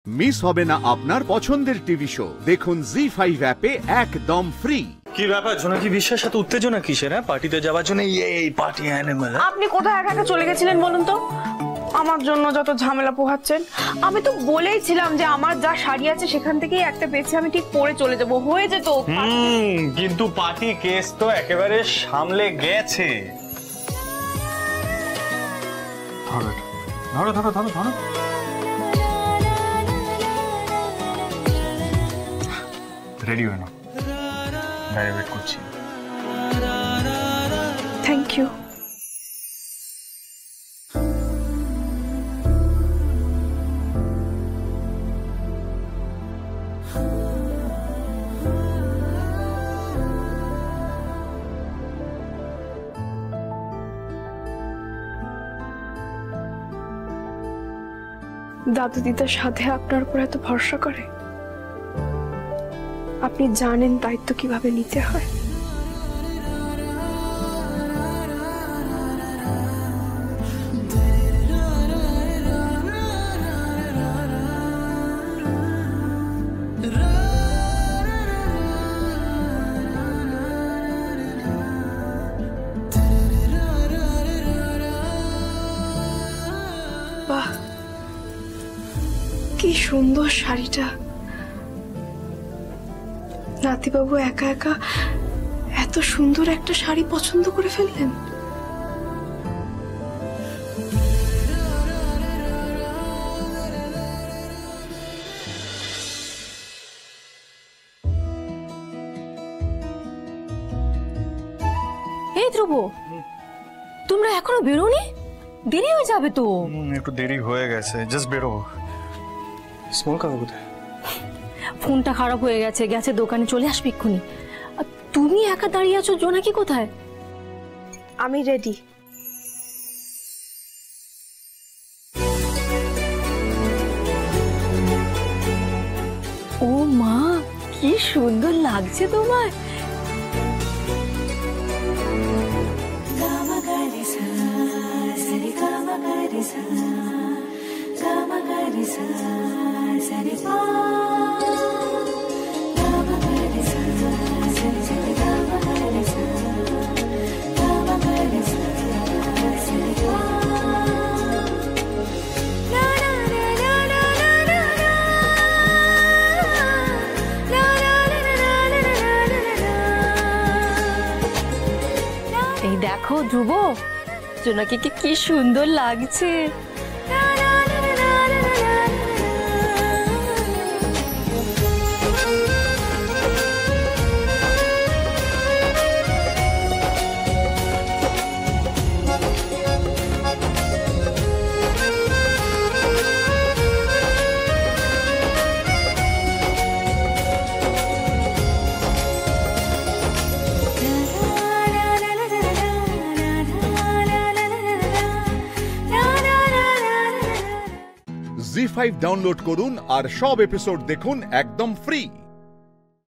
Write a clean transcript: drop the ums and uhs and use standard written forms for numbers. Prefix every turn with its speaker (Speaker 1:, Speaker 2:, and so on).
Speaker 1: Miss হবে না আপনার পছন্দের টিভি শো। দেখুন জি5 অ্যাপে একদম ফ্রি।
Speaker 2: কি ব্যাপার জোনাকি বিশ্বাস এত উত্তেজনা কিসের? হ্যাঁ, পার্টিতে যাওয়ার জন্য এই পার্টি অ্যানিমাল।
Speaker 3: আপনি কোথায় একা একা চলে গেছিলেন বলুন তো? আমার জন্য যত ঝামেলা পোহাচ্ছেন। আমি তো বলেইছিলাম যে আমার যা শাড়ি আছে সেখান থেকেই একটা বেছে আমি ঠিক পরে চলে যাব, হয়ে যেত।
Speaker 2: কিন্তু পার্টি কেস তো একেবারে সামলে গেছে। ধরো ধরো ধরো ধরো। রেডি হয়ে নাও, বাইরে ওয়েট করছি।
Speaker 3: Thank you. দাদু দিদার সাথে আপনার উপর এত ভরসা করে, আপনি জানেন দায়িত্ব কিভাবে নিতে হয়। বাহ, কি সুন্দর শাড়িটা। নাতিবাবু একা একা এত সুন্দর একটা শাড়ি পছন্দ করে ফেললেন।
Speaker 4: এই ধ্রুব, তোমরা এখনো বেরোনি? দেরি হয়ে যাবে তো।
Speaker 2: একটু দেরি হয়ে গেছে, জাস্ট বেরোবো। স্মল কাকা কোথায়?
Speaker 4: ফোনটা খারাপ হয়ে গেছে, গেছে দোকানে, চলে আসবে এক্ষুনি। তুমি একা দাঁড়িয়ে আছো, জোনাকি কোথায়?
Speaker 3: আমি রেডি।
Speaker 4: ও মা, কি সুন্দর লাগছে তোমার। এই দেখো ধ্রুব, জোনাকিকে কি সুন্দর লাগছে।
Speaker 1: জি5 ডাউনলোড করুন আর সব এপিসোড দেখুন একদম ফ্রি।